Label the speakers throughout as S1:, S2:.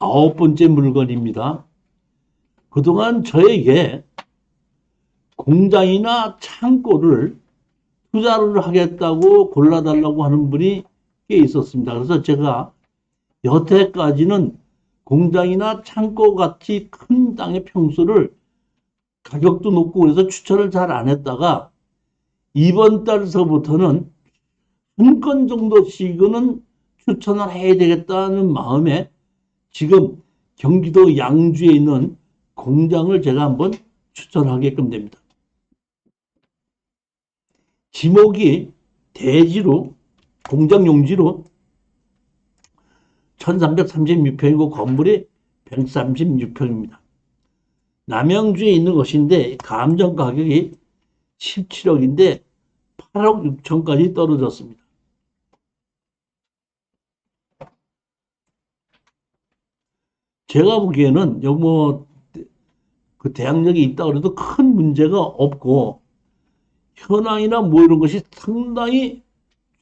S1: 9번째 물건입니다. 그동안 저에게 공장이나 창고를 투자를 하겠다고 골라달라고 하는 분이 꽤 있었습니다. 그래서 제가 여태까지는 공장이나 창고 같이 큰 땅의 평수를 가격도 높고 그래서 추천을 잘 안 했다가 이번 달서부터는 한 건 정도씩은 추천을 해야 되겠다는 마음에 지금 경기도 양주에 있는 공장을 제가 한번 추천하게끔 됩니다. 지목이 대지로 공장 용지로 1336평이고 건물이 136평입니다. 남양주에 있는 것인데 감정 가격이 17억인데 8억 6천까지 떨어졌습니다. 제가 보기에는 그 대항력이 있다 그래도 큰 문제가 없고 현황이나 뭐 이런 것이 상당히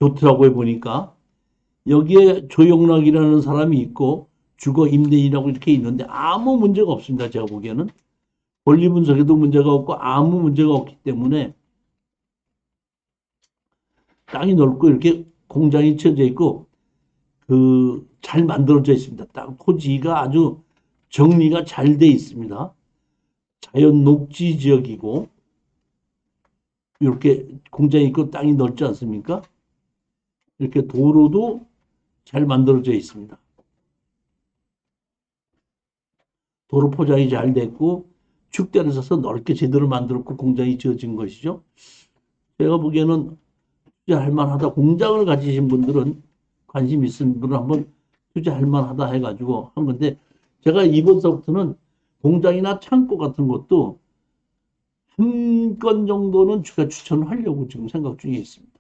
S1: 좋더라고요. 보니까 여기에 조영락이라는 사람이 있고 주거 임대인이라고 이렇게 있는데 아무 문제가 없습니다. 제가 보기에는 권리 분석에도 문제가 없고 아무 문제가 없기 때문에 땅이 넓고 이렇게 공장이 쳐져 있고 잘 만들어져 있습니다. 땅 토지가 아주 정리가 잘 돼 있습니다. 자연 녹지 지역이고 이렇게 공장이 있고 땅이 넓지 않습니까? 이렇게 도로도 잘 만들어져 있습니다. 도로 포장이 잘 됐고 축대를 써서 넓게 제대로 만들었고 공장이 지어진 것이죠. 제가 보기에는 투자할 만하다. 공장을 가지신 분들은 관심 있으신 분은 한번 투자할 만하다 해가지고 한 건데 제가 이번서부터는 공장이나 창고 같은 것도 한 건 정도는 제가 추천을 하려고 지금 생각 중에 있습니다.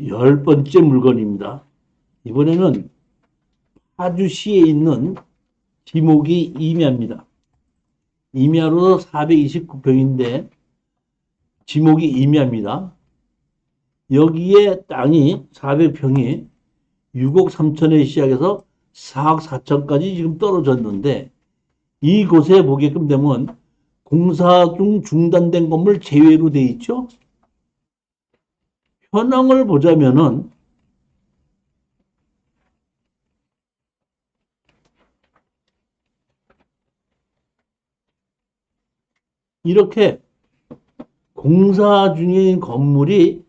S1: 열 번째 물건입니다. 이번에는 파주시에 있는 지목이 임야입니다. 임야로 429평인데 지목이 임야입니다. 여기에 땅이 400평이 6억 3천에 시작해서 4억 4천까지 지금 떨어졌는데 이곳에 보게끔 되면 공사 중 중단된 건물 제외로 돼 있죠. 현황을 보자면은 이렇게 공사 중인 건물이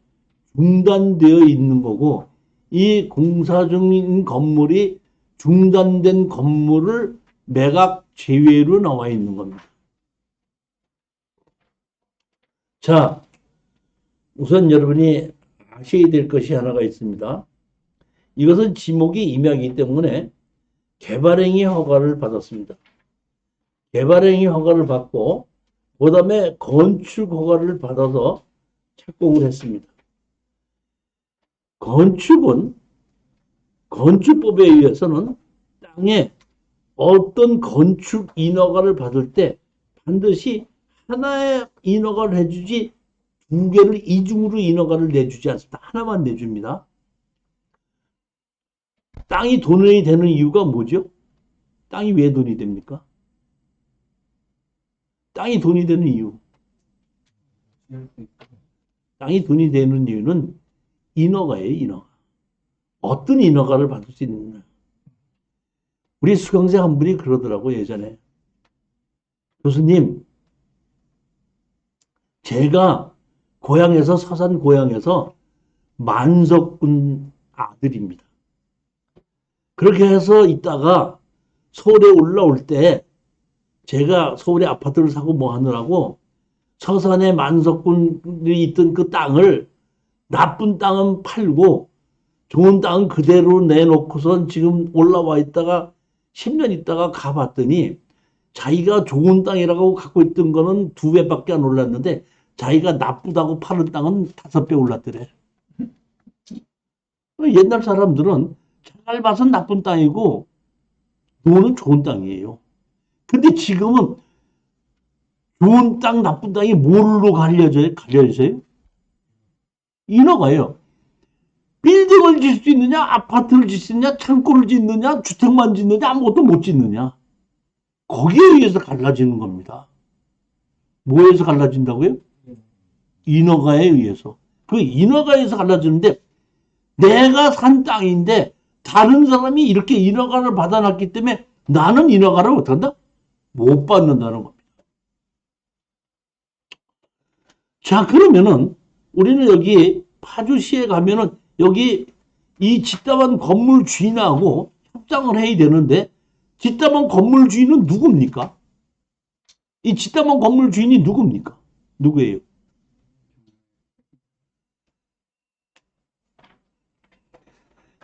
S1: 중단되어 있는 거고 이 공사 중인 건물이 중단된 건물을 매각 제외로 나와 있는 겁니다. 자, 우선 여러분이 아셔야 될 것이 하나가 있습니다. 이것은 지목이 임야이기 때문에 개발행위 허가를 받았습니다. 개발행위 허가를 받고 그 다음에 건축 허가를 받아서 착공을 했습니다. 건축은 건축법에 의해서는 땅에 어떤 건축 인허가를 받을 때 반드시 하나의 인허가를 해주지 두 개를 이중으로 인허가를 내주지 않습니다. 하나만 내줍니다. 땅이 돈이 되는 이유가 뭐죠? 땅이 왜 돈이 됩니까? 땅이 돈이 되는 이유. 땅이 돈이 되는 이유는 인허가예요, 인허가. 어떤 인허가를 받을 수 있느냐. 우리 수강생 한 분이 그러더라고요, 예전에. 교수님, 제가 고향에서, 서산 고향에서 만석군 아들입니다. 그렇게 해서 있다가 서울에 올라올 때 제가 서울에 아파트를 사고 뭐 하느라고 서산에 만석군이 있던 그 땅을 나쁜 땅은 팔고 좋은 땅은 그대로 내놓고선 지금 올라와 있다가 10년 있다가 가봤더니 자기가 좋은 땅이라고 갖고 있던 거는 2배밖에 안 올랐는데 자기가 나쁘다고 파는 땅은 5배 올랐더래. 옛날 사람들은 잘 봐서 나쁜 땅이고 돈은 좋은 땅이에요. 근데 지금은 좋은 땅, 나쁜 땅이 뭘로 갈려져요? 인허가예요. 빌딩을 짓을 수 있느냐, 아파트를 짓을 수 있느냐, 창고를 짓느냐, 주택만 짓느냐, 아무것도 못 짓느냐. 거기에 의해서 갈라지는 겁니다. 뭐에서 갈라진다고요? 인허가에 의해서. 그 인허가에서 갈라지는데 내가 산 땅인데 다른 사람이 이렇게 인허가를 받아놨기 때문에 나는 인허가를 어떡한다? 못 받는다는 겁니다. 자, 그러면은 우리는 여기 파주시에 가면은 여기 이 집다방 건물 주인하고 협상을 해야 되는데 집다방 건물 주인은 누굽니까? 이 집다방 건물 주인이 누굽니까? 누구예요?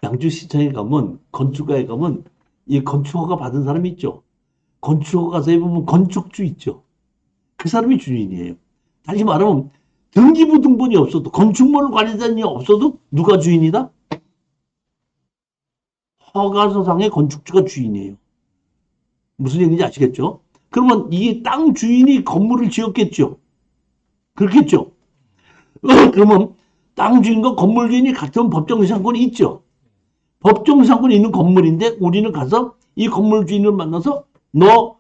S1: 양주시청에 가면 건축가에 가면 이 건축허가 받은 사람이 있죠. 건축허가 가서 해보면 건축주 있죠. 그 사람이 주인이에요. 다시 말하면 등기부 등본이 없어도 건축물 관리단이 없어도 누가 주인이다? 허가서상의 건축주가 주인이에요. 무슨 얘기인지 아시겠죠? 그러면 이 땅 주인이 건물을 지었겠죠. 그렇겠죠. 그러면 땅 주인과 건물 주인이 같은 법정 상권이 있죠. 법정 상권이 있는 건물인데 우리는 가서 이 건물 주인을 만나서 너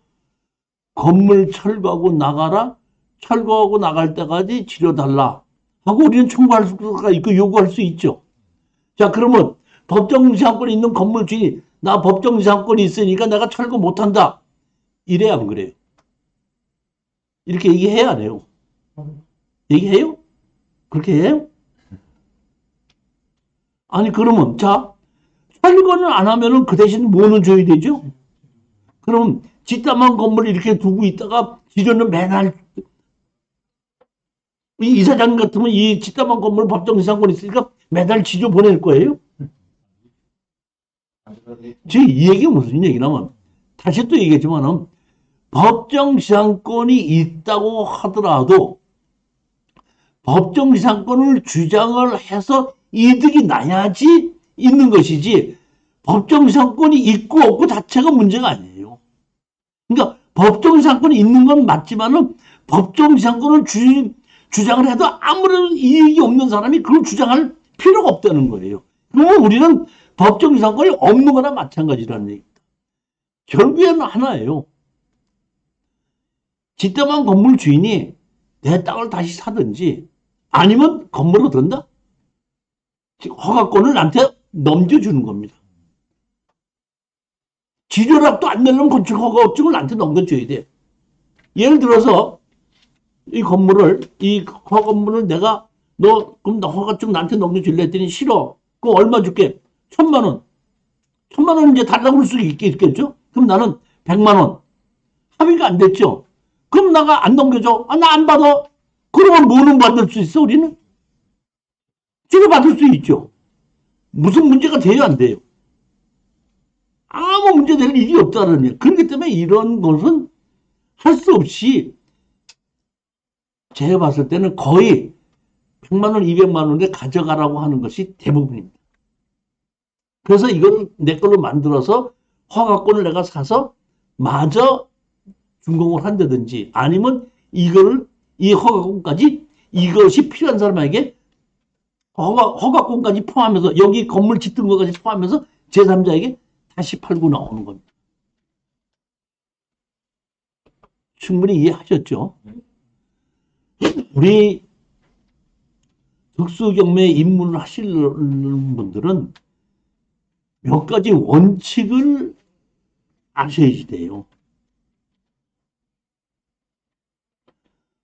S1: 건물 철거하고 나가라. 철거하고 나갈 때까지 지려달라 하고 우리는 청구할 수가 있고 요구할 수 있죠. 자, 그러면 법정지상권이 있는 건물 주인이 나 법정지상권이 있으니까 내가 철거 못한다. 이래야 안 그래요? 이렇게 얘기해야 안 해요? 얘기해요? 그렇게 해요? 아니, 그러면 자, 철거는 안 하면은 그 대신 뭐는 줘야 되죠? 그럼 뒷담한 건물을 이렇게 두고 있다가 지려는 매달 이 이사장 같으면 이 집담한 건물 법정지상권 있으니까 매달 지져 보낼 거예요? 지금 이 얘기가 무슨 얘기냐면 다시 또 얘기했지만 법정지상권이 있다고 하더라도 법정지상권을 주장을 해서 이득이 나야지 있는 것이지 법정지상권이 있고 없고 자체가 문제가 아니에요. 그러니까 법정지상권이 있는 건 맞지만은 법정지상권을 주장을 해도 아무런 이익이 없는 사람이 그걸 주장할 필요가 없다는 거예요. 그러면 우리는 법정지상권이 없는 거나 마찬가지라는 얘기입니다. 결국에는 하나예요. 집담한 건물 주인이 내 땅을 다시 사든지 아니면 건물을 얻는다? 허가권을 나한테 넘겨주는 겁니다. 지료락도 안 내려면 건축 허가증을 나한테 넘겨줘야 돼. 예를 들어서 이 건물을 내가 그럼 나 허가증 나한테 넘겨줄래 했더니 싫어. 그럼 얼마 줄게? 1,000만 원. 1,000만 원 이제 달라고 그럴 수 있겠죠? 그럼 나는 100만 원. 합의가 안 됐죠? 그럼 나가 안 넘겨줘. 아, 나 안 받아. 그러면 뭐는 받을 수 있어, 우리는? 치료받을 수 있죠. 무슨 문제가 돼요, 안 돼요? 아무 문제 될 일이 없다는 얘기. 그렇기 때문에 이런 것은 할 수 없이 제가 봤을 때는 거의 100만 원, 200만 원에 가져가라고 하는 것이 대부분입니다. 그래서 이걸 내 걸로 만들어서 허가권을 내가 사서 마저 준공을 한다든지 아니면 이 허가권까지 이것이 필요한 사람에게 허가권까지 포함해서 여기 건물 짓는 것까지 포함해서 제3자에게 다시 팔고 나오는 겁니다. 충분히 이해하셨죠? 우리 특수경매 입문을 하시는 분들은 몇 가지 원칙을 아셔야지 돼요.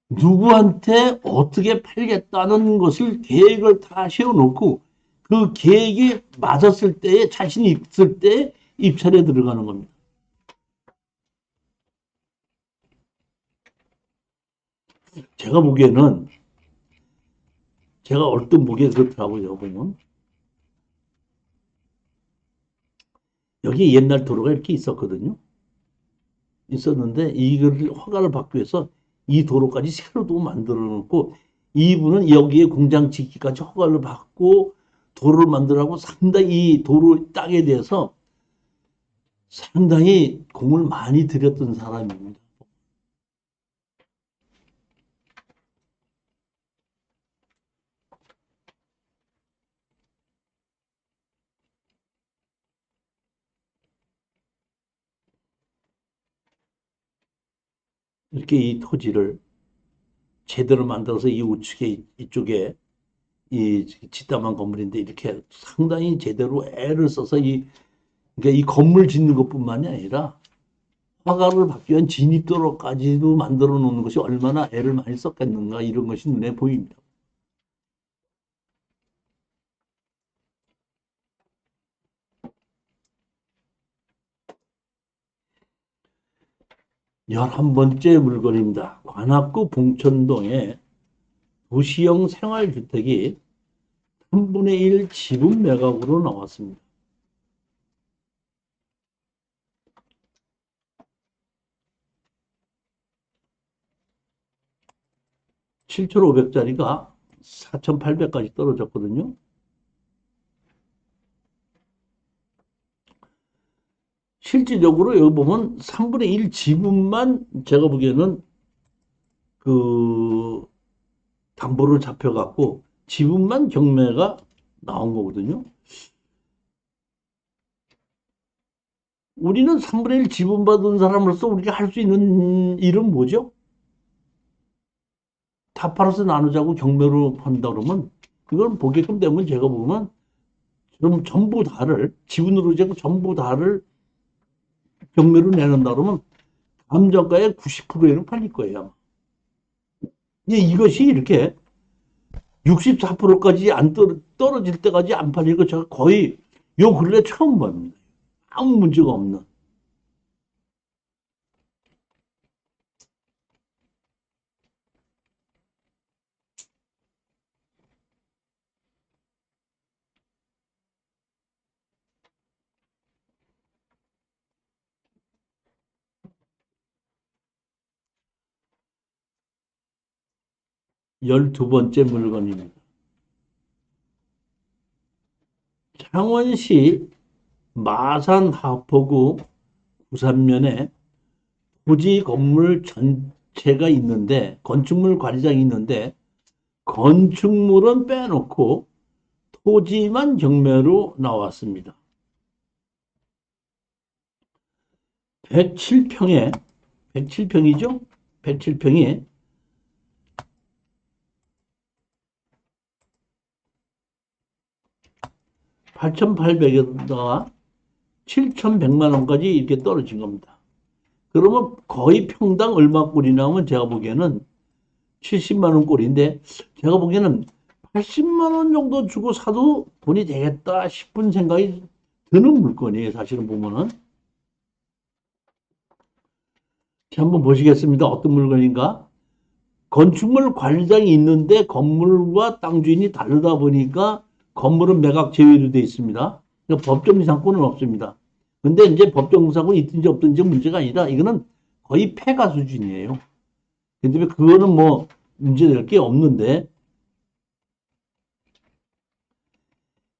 S1: 누구한테 어떻게 팔겠다는 것을 계획을 다 세워놓고 그 계획이 맞았을 때에 자신이 있을 때 입찰에 들어가는 겁니다. 제가 보기에는 제가 얼핏 보기에 그렇더라고요. 보면 여기 옛날 도로가 이렇게 있었거든요. 있었는데 이걸 허가를 받기 위해서 이 도로까지 새로도 만들어 놓고 이분은 여기에 공장 짓기까지 허가를 받고 도로를 만들라고 상당히 이 도로 땅에 대해서 상당히 공을 많이 들였던 사람입니다. 이렇게 이 토지를 제대로 만들어서 이 우측에 이쪽에 이 짓담한 건물인데 이렇게 상당히 제대로 애를 써서 그러니까 이 건물 짓는 것뿐만이 아니라 화가를 받기 위한 진입도로까지도 만들어 놓는 것이 얼마나 애를 많이 썼겠는가 이런 것이 눈에 보입니다. 열한 번째 물건입니다. 관악구 봉천동에 도시형 생활주택이 3분의 1 지분 매각으로 나왔습니다. 7,500짜리가 4,800까지 떨어졌거든요. 실질적으로 여기 보면 3분의 1 지분만 제가 보기에는 그 담보를 잡혀갖고 지분만 경매가 나온 거거든요. 우리는 3분의 1 지분 받은 사람으로서 우리가 할 수 있는 일은 뭐죠? 다 팔아서 나누자고 경매로 판다 그러면 그걸 보게끔 되면 제가 보면 그럼 전부 다를 지분으로 제고 전부 다를 경매로 내는다 그러면 감정가의 90%에는 팔릴 거예요. 이것이 이렇게 64%까지 안 떨어질 때까지 안 팔리고 제가 거의 요 근래 처음 봅니다. 아무 문제가 없는. 열두 번째 물건입니다. 창원시 마산 하포구 구산면에 토지 건물 전체가 있는데 건축물 관리장이 있는데 건축물은 빼놓고 토지만 경매로 나왔습니다. 107평에 107평이죠? 107평이 8,800에다가 7,100만 원까지 이렇게 떨어진 겁니다. 그러면 거의 평당 얼마 꼴이나 하면 제가 보기에는 70만 원 꼴인데 제가 보기에는 80만 원 정도 주고 사도 돈이 되겠다 싶은 생각이 드는 물건이에요. 사실은 보면은. 자, 한번 보시겠습니다. 어떤 물건인가? 건축물 관리장이 있는데 건물과 땅 주인이 다르다 보니까 건물은 매각 제외로 되어 있습니다. 그러니까 법정 이상권은 없습니다. 근데 이제 법정 이상권이 있든지 없든지 문제가 아니라 이거는 거의 폐가 수준이에요. 근데 그거는 뭐 문제될 게 없는데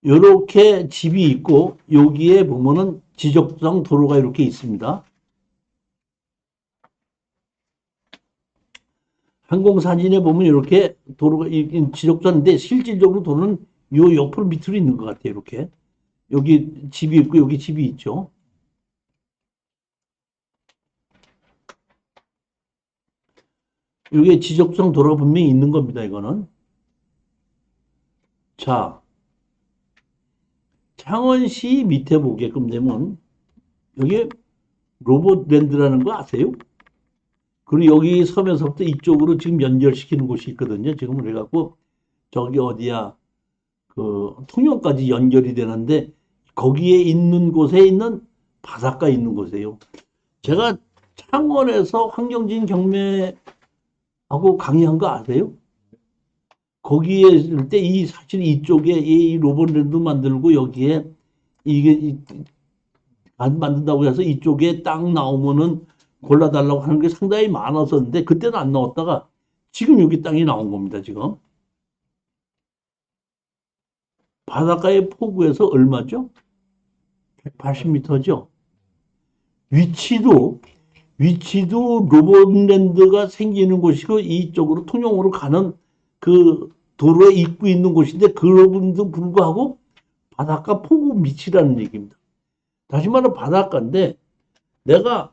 S1: 이렇게 집이 있고 여기에 보면은 지적상 도로가 이렇게 있습니다. 항공사진에 보면 이렇게 도로가 지적선인데 실질적으로 도로는 요 옆으로 밑으로 있는 것 같아요. 이렇게 여기 집이 있고 여기 집이 있죠. 이게 지적상 도로가 분명히 있는 겁니다. 이거는. 자, 창원시 밑에 보게끔 되면 여기 로봇랜드라는 거 아세요? 그리고 여기 섬에서부터 이쪽으로 지금 연결시키는 곳이 있거든요. 지금 그래갖고 저기 어디야 그 통영까지 연결이 되는데 거기에 있는 곳에 있는 바닷가에 있는 곳이에요. 제가 창원에서 황경진 경매하고 강의한 거 아세요? 거기에 있을 때 이 사실 이쪽에 이 로봇랜드 만들고 여기에 이게 만든다고 해서 이쪽에 땅 나오면은 골라달라고 하는 게 상당히 많았었는데 그때는 안 나왔다가 지금 여기 땅이 나온 겁니다. 지금 바닷가의 포구에서 얼마죠? 180m죠. 위치도 로봇랜드가 생기는 곳이고 이쪽으로 통영으로 가는 그 도로에 입구 있는 곳인데 그런데도 불구하고 바닷가 폭우 밑이라는 얘기입니다. 다시 말해 바닷가인데 내가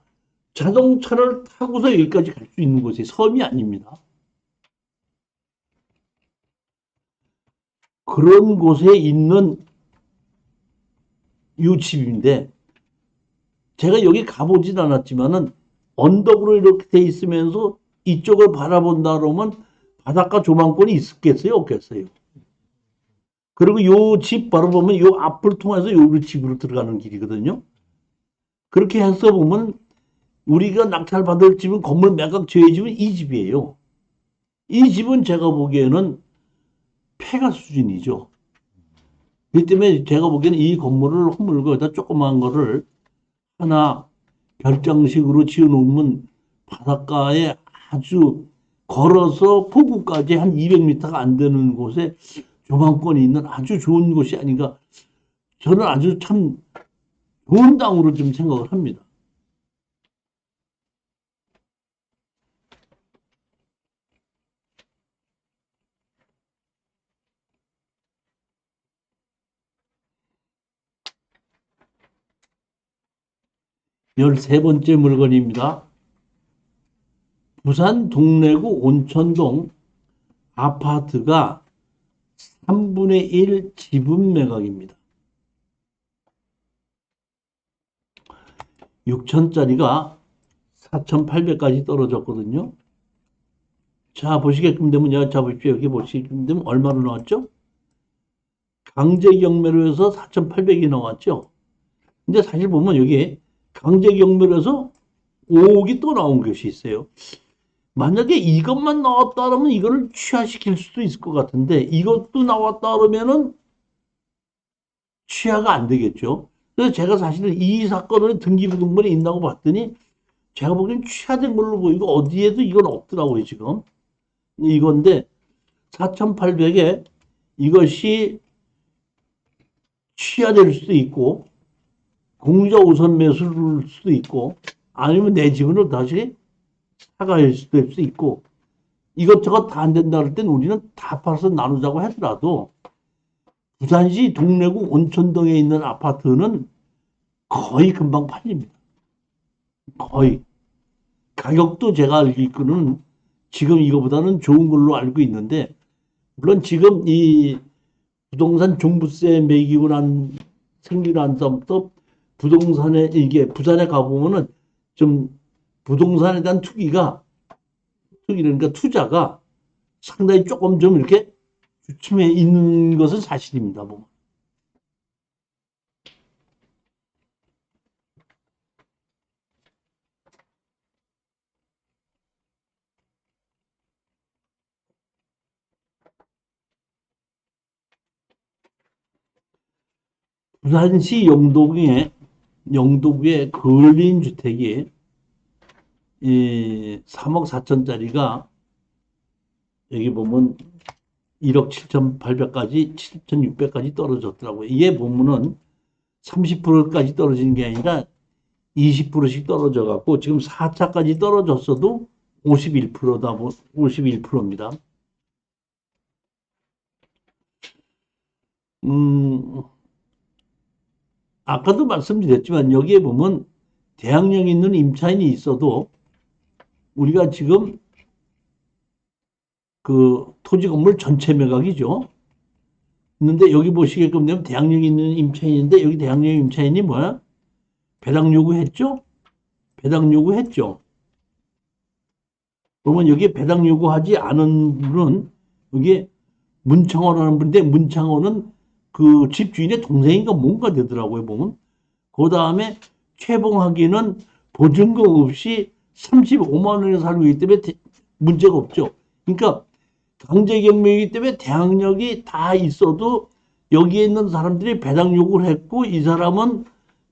S1: 자동차를 타고서 여기까지 갈 수 있는 곳이 섬이 아닙니다. 그런 곳에 있는 이 집인데 제가 여기 가보진 않았지만은 언덕으로 이렇게 돼 있으면서 이쪽을 바라본다 그러면 바닷가 조망권이 있겠어요? 없겠어요? 그리고 요 집 바로 보면 요 앞을 통해서 요 집으로 들어가는 길이거든요. 그렇게 해서 보면 우리가 낙찰 받을 집은 건물 매각 저의 집은 이 집이에요. 이 집은 제가 보기에는 폐가 수준이죠. 그렇기 때문에 제가 보기에는 이 건물을 허물고 여기다 조그마한 거를 하나 별장식으로 지어놓으면 바닷가에 아주 걸어서 포구까지 한 200m가 안 되는 곳에 조망권이 있는 아주 좋은 곳이 아닌가. 저는 아주 참 좋은 땅으로 좀 생각을 합니다. 열세 번째 물건입니다. 부산 동래구 온천동 아파트가 3분의 1 지분 매각입니다. 6천짜리가 4,800까지 떨어졌거든요. 자, 보시게끔 되면, 자, 보십시오. 여기 보시게끔 되면 얼마로 나왔죠? 강제경매로 해서 4,800이 나왔죠. 근데 사실 보면 여기 강제경매로 해서 5억이 또 나온 것이 있어요. 만약에 이것만 나왔다 그러면 이거를 취하시킬 수도 있을 것 같은데 이것도 나왔다 그러면은 취하가 안 되겠죠. 그래서 제가 사실은 이 사건을 등기부등본에 있다고 봤더니 제가 보기엔 취하된 걸로 보이고 어디에도 이건 없더라고요 지금. 이건데 4,800에 이것이 취하될 수도 있고 공자 우선 매수를 수도 있고 아니면 내 집으로 다시 사갈 수도 있고 이것저것 다 안 된다 그럴 땐 우리는 다 팔아서 나누자고 하더라도 부산시 동래구 온천동에 있는 아파트는 거의 금방 팔립니다. 거의. 가격도 제가 알기로는 지금 이거보다는 좋은 걸로 알고 있는데 물론 지금 이 부동산 종부세 매기고 생기고 난 다음부터 부동산에 이게 부산에 가보면은 좀 부동산에 대한 그러니까 투자가 상당히 조금 좀 이렇게 주춤해 있는 것은 사실입니다. 보면. 부산시 영도구에 근린 주택이 3억 4천짜리가 여기 보면 1억 7,800까지 7,600까지 떨어졌더라고요. 이게 보면은 30%까지 떨어지는 게 아니라 20%씩 떨어져 갖고 지금 4차까지 떨어졌어도 51%다 51%입니다. 아까도 말씀드렸지만 여기에 보면 대항력 있는 임차인이 있어도 우리가 지금 그 토지 건물 전체 매각이죠. 있는데 여기 보시게끔 되면 대항력 있는 임차인인데 여기 대항력 임차인이 뭐야? 배당 요구했죠? 배당 요구했죠. 그러면 여기에 배당 요구하지 않은 분은 여기에 문창호라는 분인데 문창호는 그 집주인의 동생인가 뭔가 되더라고요 보면. 그 다음에 최봉하기는 보증금 없이 35만 원에 살고 있기 때문에 문제가 없죠. 그러니까 강제경매이기 때문에 대항력이 다 있어도 여기에 있는 사람들이 배당 요구를 했고 이 사람은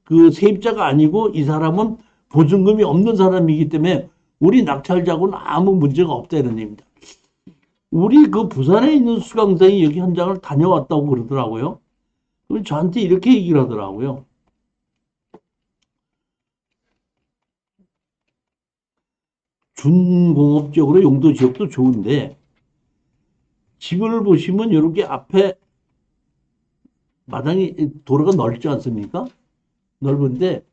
S1: 그 세입자가 아니고 이 사람은 보증금이 없는 사람이기 때문에 우리 낙찰자고는 아무 문제가 없다는 얘기입니다. 우리 그 부산에 있는 수강생이 여기 현장을 다녀왔다고 그러더라고요. 저한테 이렇게 얘기를 하더라고요. 준공업적으로 용도 지역도 좋은데, 집을 보시면 이렇게 앞에 마당이, 도로가 넓지 않습니까? 넓은데,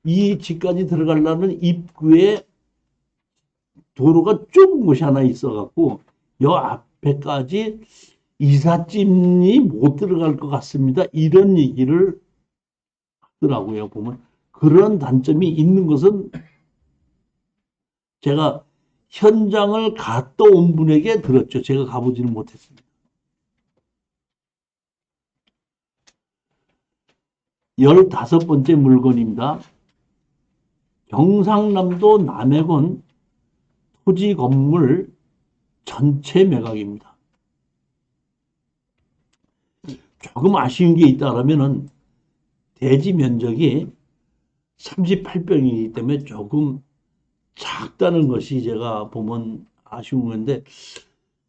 S1: 이 집까지 들어가려면 입구에 도로가 좁은 곳이 하나 있어갖고, 요 앞에까지 이삿짐이 못 들어갈 것 같습니다. 이런 얘기를 하더라고요, 보면. 그런 단점이 있는 것은 제가 현장을 갔다 온 분에게 들었죠. 제가 가보지는 못했습니다. 15번째 물건입니다. 경상남도 남해군 토지 건물 전체 매각입니다. 조금 아쉬운 게 있다 그러면은 대지 면적이 38평이기 때문에 조금 작다는 것이 제가 보면 아쉬운 건데,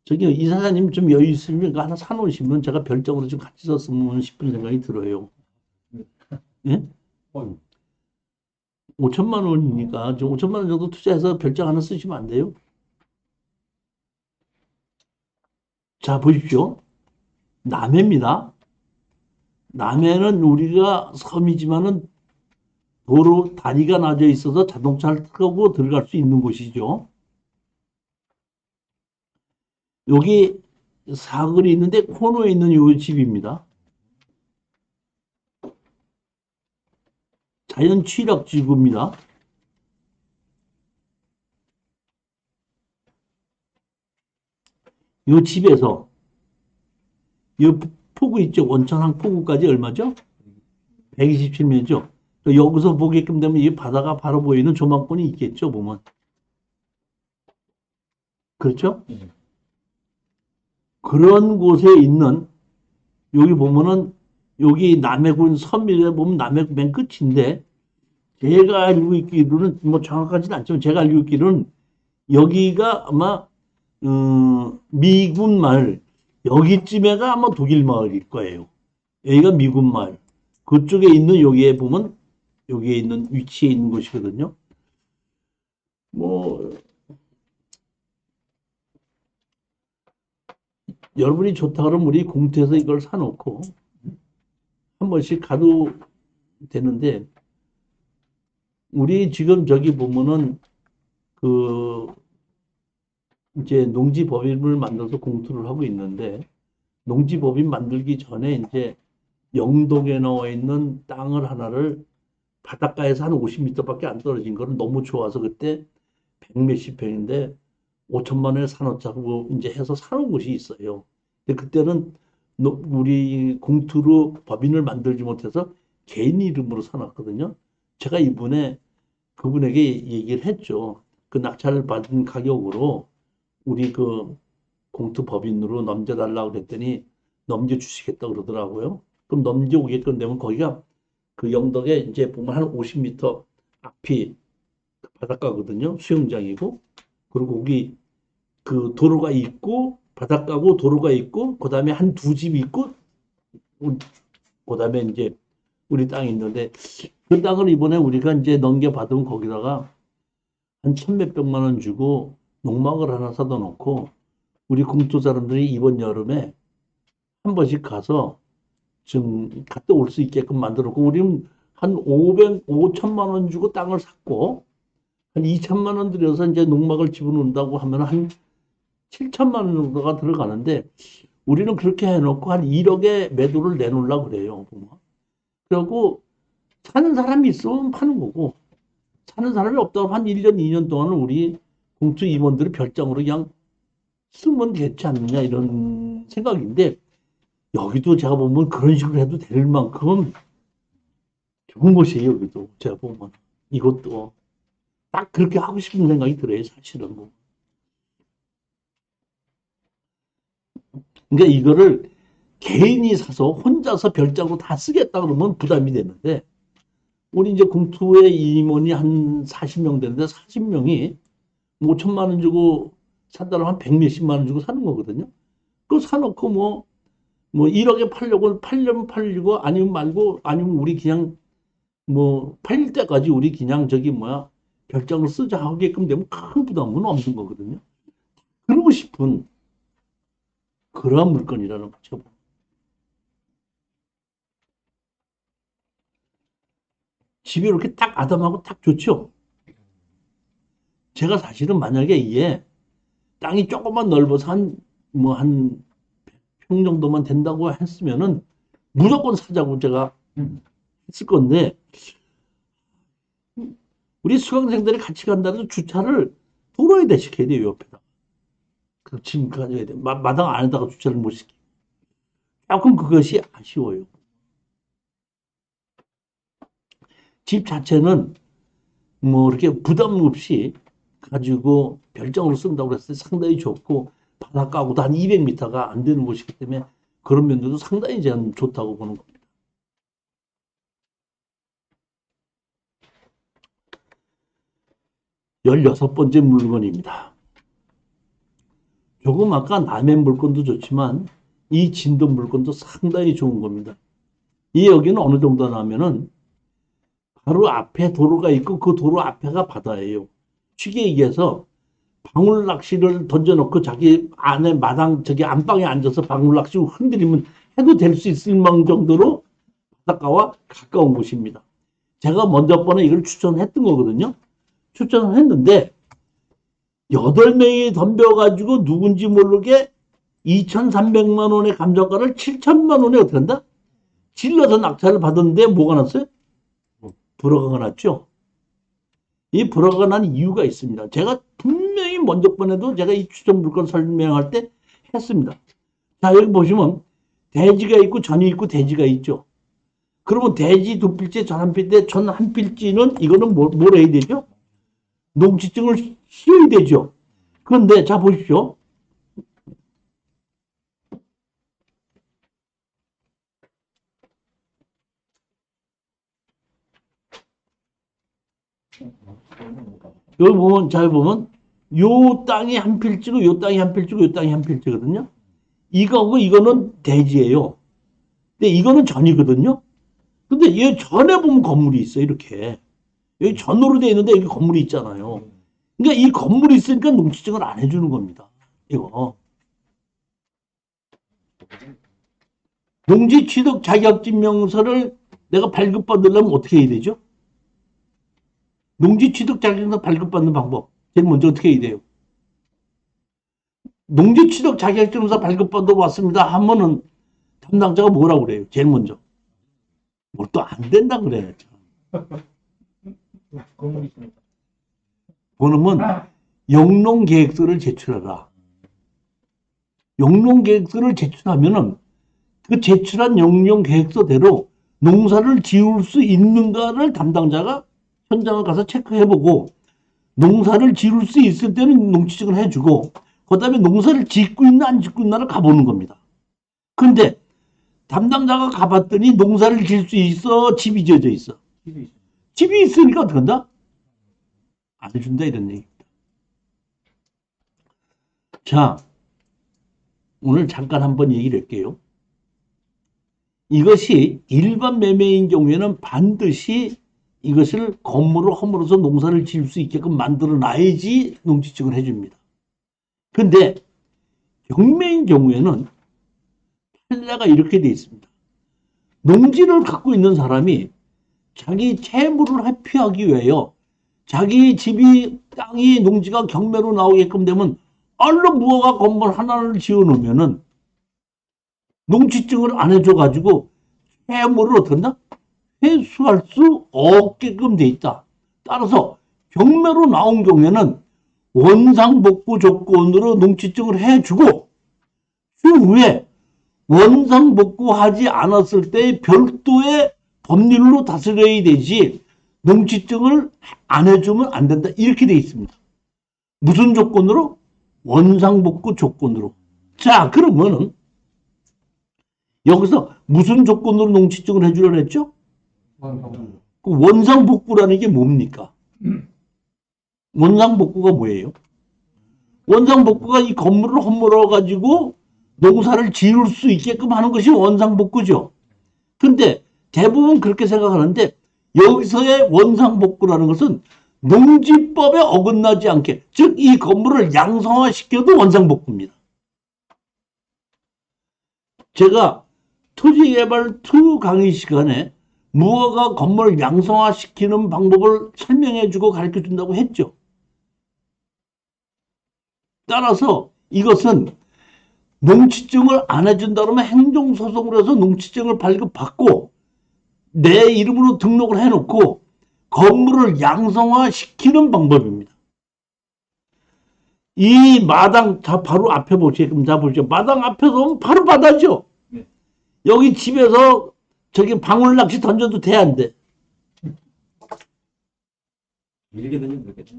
S1: 저기 이사장님 좀 여유 있으면 하나 사놓으시면 제가 별장으로 좀 같이 썼으면 싶은 생각이 들어요. 예? 5천만 원이니까 좀 5천만 원 정도 투자해서 별장 하나 쓰시면 안 돼요? 자, 보십시오. 남해입니다. 남해는 우리가 섬이지만은 도로 다리가 나져 있어서 자동차를 타고 들어갈 수 있는 곳이죠. 여기 사거리 있는데 코너에 있는 이 집입니다. 자연 취락 지구입니다. 이 집에서 이 폭우 있죠? 원천항 폭우까지 얼마죠? 127m죠. 여기서 보게끔 되면 이 바다가 바로 보이는 조망권이 있겠죠, 보면. 그렇죠? 그런 곳에 있는, 여기 보면은, 여기 남해군 섬이래 보면 남해군 맨 끝인데, 제가 알고 있기로는, 뭐 정확하지는 않지만, 제가 알고 있기로는, 여기가 아마, 미군 마을, 여기쯤에가 아마 독일 마을일 거예요. 여기가 미군 마을. 그쪽에 있는 여기에 보면, 여기에 있는 위치에 있는 곳이거든요. 뭐, 여러분이 좋다 그러면 우리 공투에서 이걸 사놓고 한 번씩 가도 되는데, 우리 지금 저기 보면은 그 이제 농지법인을 만들어서 공투를 하고 있는데, 농지법인 만들기 전에 이제 영동에 나와 있는 땅을 하나를 바닷가에서 한 50m밖에 안 떨어진 거는 너무 좋아서 그때 100몇십 평인데 5천만 원에 사놓자고 이제 해서 사놓은 곳이 있어요. 근데 그때는 우리 공투로 법인을 만들지 못해서 개인 이름으로 사놨거든요. 제가 이분에 그분에게 얘기를 했죠. 그 낙찰을 받은 가격으로 우리 그 공투 법인으로 넘겨달라고 그랬더니 넘겨주시겠다 그러더라고요. 그럼 넘겨오게끔 되면 거기가 그 영덕에 이제 보면 한 50m 앞이 바닷가거든요. 수영장이고. 그리고 거기 그 도로가 있고, 바닷가고 도로가 있고, 그 다음에 한 두 집이 있고, 그 다음에 이제 우리 땅이 있는데, 그 땅을 이번에 우리가 이제 넘겨받으면 거기다가 한 천몇백만 원 주고 농막을 하나 사다 놓고, 우리 공투 사람들이 이번 여름에 한 번씩 가서 좀 갔다 올 수 있게끔 만들어 놓고, 우리는 한 5천만 원 주고 땅을 샀고, 한 2천만 원 들여서 이제 농막을 집어넣는다고 하면 한 7천만 원 정도가 들어가는데, 우리는 그렇게 해놓고 한 1억에 매도를 내놓으려고 그래요. 그리고 사는 사람이 있으면 파는 거고, 사는 사람이 없다고 한 1년, 2년 동안은 우리 공투 임원들이 별장으로 그냥 쓰면 되지 않느냐, 이런 생각인데, 여기도 제가 보면 그런 식으로 해도 될 만큼 좋은 곳이에요, 여기도. 제가 보면. 이것도. 딱 그렇게 하고 싶은 생각이 들어요, 사실은. 뭐. 그러니까 이거를 개인이 사서 혼자서 별장으로 다 쓰겠다 그러면 부담이 되는데, 우리 이제 공투의 임원이 한 40명 되는데 40명이 5천만 원 주고 산다면 한 100몇십만 원 주고 사는 거거든요. 그거 사놓고 뭐 1억에 팔려면 팔리고 아니면 말고, 아니면 우리 그냥 뭐 팔릴 때까지 우리 그냥 저기 뭐야 별장을 쓰자 하게끔 되면 큰 부담은 없는 거거든요. 그러고 싶은 그러한 물건이라는 거죠. 집이 이렇게 딱 아담하고 딱 좋죠. 제가 사실은 만약에 이게 땅이 조금만 넓어서 한 100평 정도만 된다고 했으면은 무조건 사자고 제가 했을 건데, 우리 수강생들이 같이 간다고 해서 주차를 도로에 대시켜야 돼요, 옆에다. 그 짐 가져야 돼. 마당 안에다가 주차를 못 시키고. 조금 그것이 아쉬워요. 집 자체는 뭐 이렇게 부담 없이 가지고 별장으로 쓴다고 했을 때 상당히 좋고, 바닷가하고도 한 200m가 안 되는 곳이기 때문에 그런 면들도 상당히 저는 좋다고 보는 겁니다. 열여섯 번째 물건입니다. 조금 아까 남의 물건도 좋지만 이 진도 물건도 상당히 좋은 겁니다. 이 여기는 어느 정도냐면은 바로 앞에 도로가 있고 그 도로 앞에가 바다예요. 쉽게 얘기해서 방울 낚시를 던져놓고 자기 안에 마당 저기 안방에 앉아서 방울 낚시 흔들리면 해도 될 수 있을 만큼 정도로 바닷가와 가까운 곳입니다. 제가 먼저 번에 이걸 추천했던 거거든요. 추천을 했는데 8명이 덤벼가지고 누군지 모르게 2,300만 원의 감정가를 7천만 원에 어떻게 한다? 질러서 낙찰을 받았는데 뭐가 났어요? 불허가 났죠. 이 불허가 난 이유가 있습니다. 제가 분명히 먼저 번에도 제가 이 추천 물건 설명할 때 했습니다. 자, 여기 보시면 대지가 있고 전이 있고 대지가 있죠. 그러면 대지 두 필지, 전 한 필지, 전 한 필지는 이거는 뭘 해야 되죠? 농지증을 씌워야 되죠. 그런데 자 보십시오. 여기 보면 잘 보면 요 땅이 한 필지고 요 땅이 한 필지고 요 땅이 한 필지거든요. 이거하고 이거는 대지예요. 근데 이거는 전이거든요. 근데 이 전에 보면 건물이 있어요. 이렇게 여기 전으로 되어 있는데 여기 건물이 있잖아요. 그러니까 이 건물이 있으니까 농지증을 안 해주는 겁니다. 이거 농지 취득 자격증 명서를 내가 발급받으려면 어떻게 해야 되죠? 농지 취득 자격증 발급받는 방법 제일 먼저 어떻게 해야 돼요? 농지 취득 자격증서 발급받아 왔습니다 하면은 담당자가 뭐라고 그래요? 제일 먼저 뭐 또 안 된다 그래요. 그러면 영농계획서를 제출하라. 영농계획서를 제출하면은 그 제출한 영농계획서대로 농사를 지을 수 있는가를 담당자가 현장을 가서 체크해보고 농사를 지을 수 있을 때는 농지증을 해주고 그 다음에 농사를 짓고 있나 안 짓고 있나를 가보는 겁니다. 그런데 담당자가 가봤더니 농사를 지을 수 있어? 집이 지어져 있어? 집이 있으니까 어떻게 한다? 안 해준다 이런 얘기입니다. 자, 오늘 잠깐 한번 얘기를 할게요. 이것이 일반 매매인 경우에는 반드시 이것을 건물을 허물어서 농사를 지을 수 있게끔 만들어 놔야지 농지증을 해줍니다. 근데 경매인 경우에는 판례가 이렇게 되어 있습니다. 농지를 갖고 있는 사람이 자기 채무를 회피하기 위하여 자기 집이 땅이 농지가 경매로 나오게끔 되면 얼른 무허가 건물 하나를 지어 놓으면은 농지증을 안 해줘가지고 채무를 어떻게 한다? 회수할 수 없게끔 돼 있다. 따라서 경매로 나온 경우에는 원상복구 조건으로 농지증을 해주고 추후에 원상복구하지 않았을 때 별도의 법률로 다스려야 되지 농지증을 안 해주면 안 된다. 이렇게 돼 있습니다. 무슨 조건으로? 원상복구 조건으로. 자, 그러면은 여기서 무슨 조건으로 농지증을 해주려고 했죠? 그 원상복구라는 게 뭡니까? 원상복구가 뭐예요? 원상복구가 이 건물을 허물어 가지고 농사를 지을 수 있게끔 하는 것이 원상복구죠. 근데 대부분 그렇게 생각하는데 여기서의 원상복구라는 것은 농지법에 어긋나지 않게, 즉 이 건물을 양성화시켜도 원상복구입니다. 제가 토지개발 2 강의 시간에 무허가 건물 양성화시키는 방법을 설명해주고 가르쳐준다고 했죠. 따라서 이것은 농지증을 안 해준다 그러면 행정소송을 해서 농지증을 발급받고 내 이름으로 등록을 해놓고 건물을 양성화시키는 방법입니다. 이 마당, 자, 바로 앞에 보시죠. 자, 보시죠. 마당 앞에서 보면 바로 바다죠. 네. 여기 집에서 저기 방울 낚시 던져도 돼, 안 돼?
S2: 밀게 되면 되겠죠.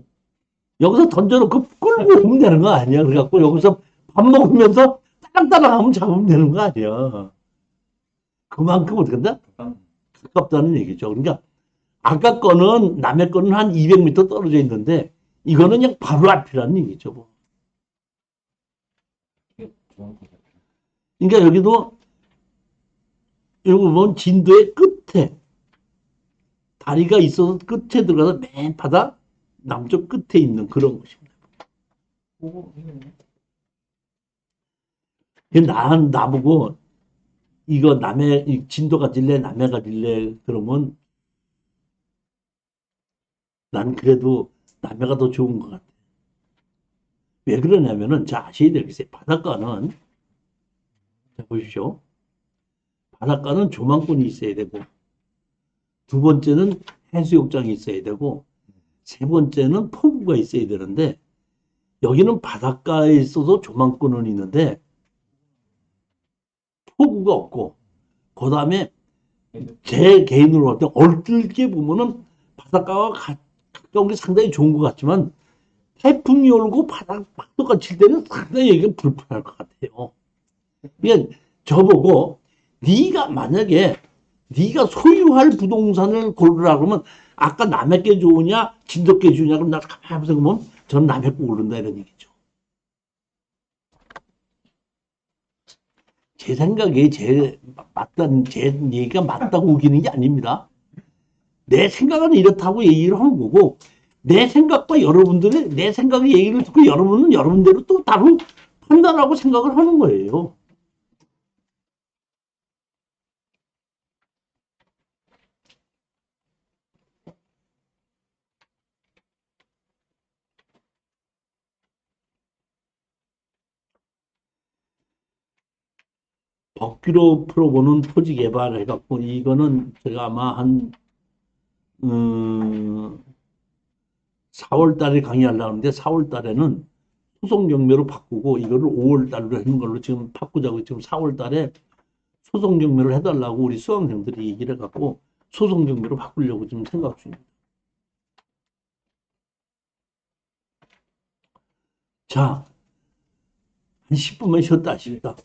S1: 여기서 던져놓고 끌고 오면 되는 거 아니야? 그래갖고 여기서 밥 먹으면서 따랑따랑 하면 잡으면 되는 거 아니야? 그만큼 어떻게 한다? 가깝다는 얘기죠. 그러니까 아까 거는 남의 거는 한 200m 떨어져 있는데 이거는 그냥 바로 앞이라는 얘기죠. 뭐. 그러니까 여기도 여기 보면 진도의 끝에 다리가 있어서 끝에 들어가서 맨 바다 남쪽 끝에 있는 그런 것입니다. 나보고 이거 남해 진도 가질래 남해 가질래 그러면 난 그래도 남해가 더 좋은 것 같아. 왜 그러냐면은 자 아셔야 될 게 있어요. 바닷가는 자 보십시오. 바닷가는 조망권이 있어야 되고 두 번째는 해수욕장이 있어야 되고 세 번째는 포구가 있어야 되는데 여기는 바닷가에 있어서 조망권은 있는데 포구가 없고 그 다음에 제 개인으로 볼 때 얼떨게 보면은 바닷가와 가까운 게 상당히 좋은 것 같지만 태풍이 오고 파도가 칠 때는 상당히 여기가 불편할 것 같아요. 그러니까 저보고 네가 만약에 네가 소유할 부동산을 고르라 그러면 아까 남의 게 좋으냐 진돗 게 좋으냐 그럼 나 가만히 보면 저는 남의 거 고른다 이런 얘기죠. 제 생각에 제 얘기가 맞다고 우기는 게 아닙니다. 내 생각은 이렇다고 얘기를 하는 거고 내 생각과 내 생각의 얘기를 듣고 여러분은 여러분대로 또 따로 판단하고 생각을 하는 거예요. 법규로 풀어보는 토지 개발 해갖고 이거는 제가 아마 한 4월 달에 강의하려고 하는데 4월 달에는 소송 경매로 바꾸고 이거를 5월 달로 하는 걸로 지금 바꾸자고 지금 4월 달에 소송 경매를 해달라고 우리 수강생들이 얘기를 해갖고 소송 경매로 바꾸려고 지금 생각 중입니다. 자, 한 10분만 쉬었다 하십니다.